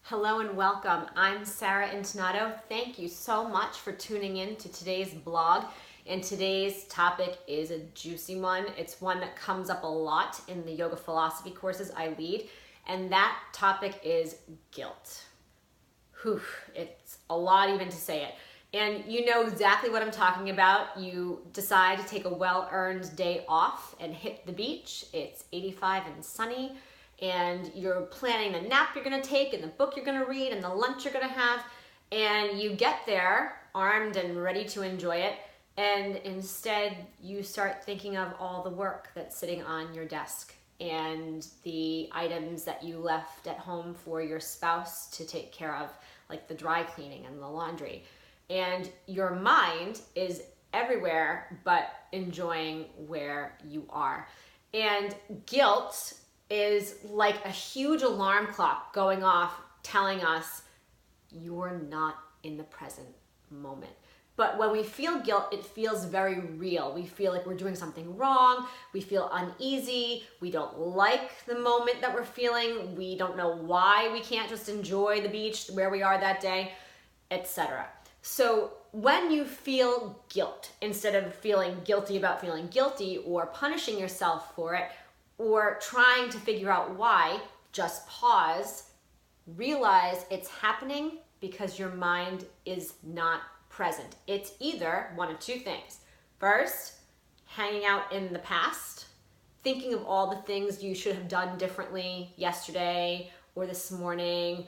Hello and welcome. I'm Sarah Intonato. Thank you so much for tuning in to today's blog. And today's topic is a juicy one. It's one that comes up a lot in the yoga philosophy courses I lead. And that topic is guilt. Whew, it's a lot even to say it. And you know exactly what I'm talking about. You decide to take a well-earned day off and hit the beach. It's 85 and sunny. And you're planning the nap you're gonna take and the book you're gonna read and the lunch you're gonna have, and you get there armed and ready to enjoy it, and instead you start thinking of all the work that's sitting on your desk and the items that you left at home for your spouse to take care of, like the dry cleaning and the laundry. And your mind is everywhere but enjoying where you are. And guilt is like a huge alarm clock going off telling us you're not in the present moment. But when we feel guilt, it feels very real. We feel like we're doing something wrong. We feel uneasy. We don't like the moment that we're feeling. We don't know why we can't just enjoy the beach where we are that day, etc. So when you feel guilt, instead of feeling guilty about feeling guilty or punishing yourself for it, or trying to figure out why, just pause, realize it's happening because your mind is not present. It's either one of two things. First, hanging out in the past, thinking of all the things you should have done differently yesterday or this morning,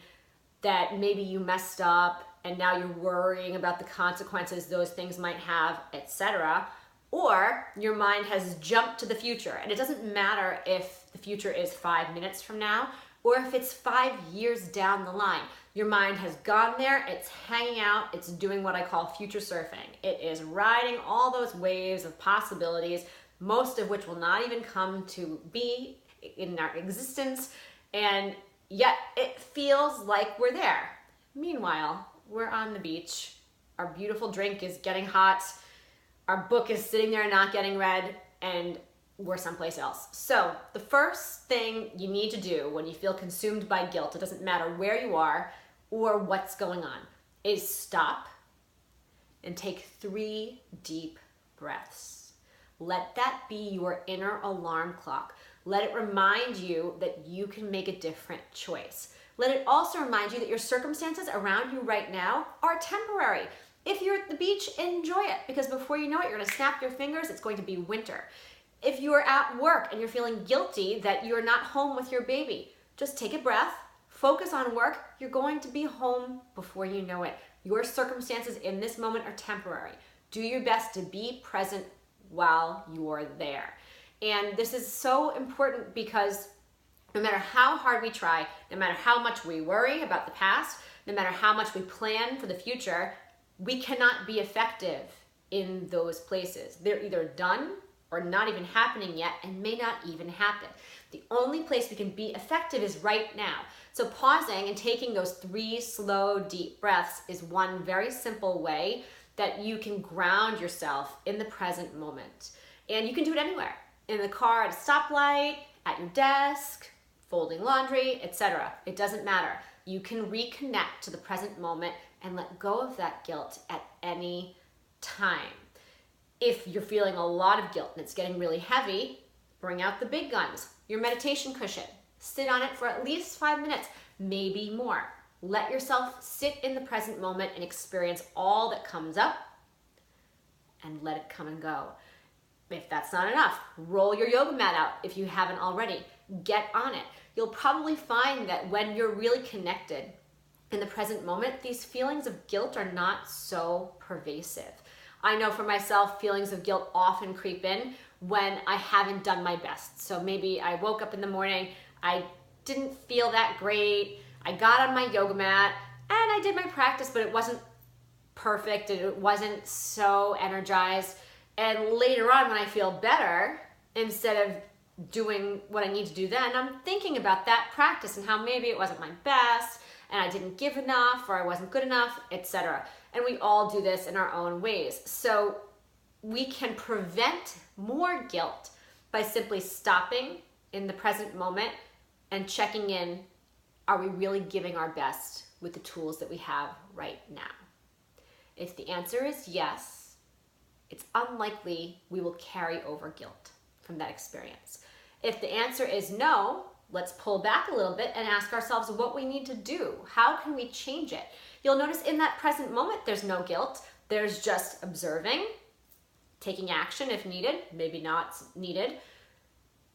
that maybe you messed up and now you're worrying about the consequences those things might have, etc. Or your mind has jumped to the future, and it doesn't matter if the future is 5 minutes from now or if it's 5 years down the line. Your mind has gone there, it's hanging out, it's doing what I call future surfing. It is riding all those waves of possibilities, most of which will not even come to be in our existence, and yet it feels like we're there. Meanwhile, we're on the beach, our beautiful drink is getting hot, our book is sitting there not getting read, and we're someplace else. So the first thing you need to do when you feel consumed by guilt, it doesn't matter where you are or what's going on, is stop and take 3 deep breaths. Let that be your inner alarm clock. Let it remind you that you can make a different choice. Let it also remind you that your circumstances around you right now are temporary. If you're at the beach, enjoy it, because before you know it, you're gonna snap your fingers, it's going to be winter. If you're at work and you're feeling guilty that you're not home with your baby, just take a breath, focus on work, you're going to be home before you know it. Your circumstances in this moment are temporary. Do your best to be present while you're there. And this is so important because no matter how hard we try, no matter how much we worry about the past, no matter how much we plan for the future, we cannot be effective in those places. They're either done or not even happening yet and may not even happen. The only place we can be effective is right now. So pausing and taking those 3 slow, deep breaths is one very simple way that you can ground yourself in the present moment. And you can do it anywhere. In the car, at a stoplight, at your desk, folding laundry, etc. It doesn't matter. You can reconnect to the present moment and let go of that guilt at any time. If you're feeling a lot of guilt and it's getting really heavy, bring out the big guns, your meditation cushion. Sit on it for at least 5 minutes, maybe more. Let yourself sit in the present moment and experience all that comes up and let it come and go. If that's not enough, roll your yoga mat out if you haven't already. Get on it. You'll probably find that when you're really connected in the present moment, these feelings of guilt are not so pervasive. I know for myself, feelings of guilt often creep in when I haven't done my best. So maybe I woke up in the morning, I didn't feel that great, I got on my yoga mat, and I did my practice, but it wasn't perfect, and it wasn't so energized. And later on, when I feel better, instead of doing what I need to do then, I'm thinking about that practice and how maybe it wasn't my best, and I didn't give enough, or I wasn't good enough, etc. And we all do this in our own ways. So we can prevent more guilt by simply stopping in the present moment and checking in are we really giving our best with the tools that we have right now? If the answer is yes, it's unlikely we will carry over guilt from that experience. If the answer is no, let's pull back a little bit and ask ourselves what we need to do. How can we change it? You'll notice in that present moment, there's no guilt. There's just observing, taking action if needed, maybe not needed,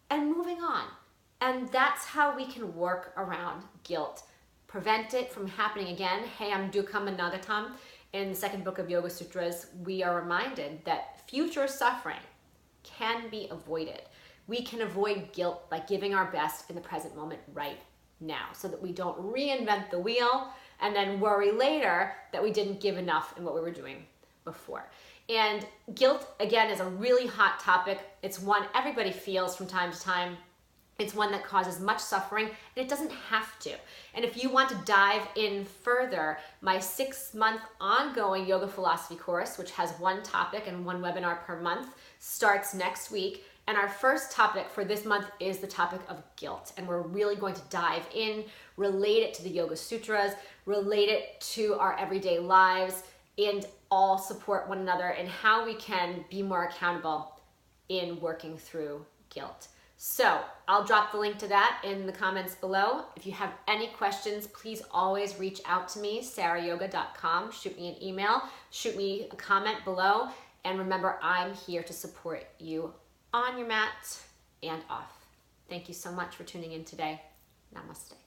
and moving on. And that's how we can work around guilt, prevent it from happening again. Hayam Dukam Anagatam, in the second book of Yoga Sutras, we are reminded that future suffering can be avoided. We can avoid guilt by giving our best in the present moment right now so that we don't reinvent the wheel and then worry later that we didn't give enough in what we were doing before. And guilt, again, is a really hot topic. It's one everybody feels from time to time. It's one that causes much suffering, and it doesn't have to. And if you want to dive in further, my 6-month ongoing yoga philosophy course, which has one topic and one webinar per month, starts next week. And our first topic for this month is the topic of guilt. And we're really going to dive in, relate it to the Yoga Sutras, relate it to our everyday lives, and all support one another in how we can be more accountable in working through guilt. So I'll drop the link to that in the comments below. If you have any questions, please always reach out to me, sarahyoga.com. Shoot me an email, shoot me a comment below. And remember, I'm here to support you on your mat and off. Thank you so much for tuning in today. Namaste.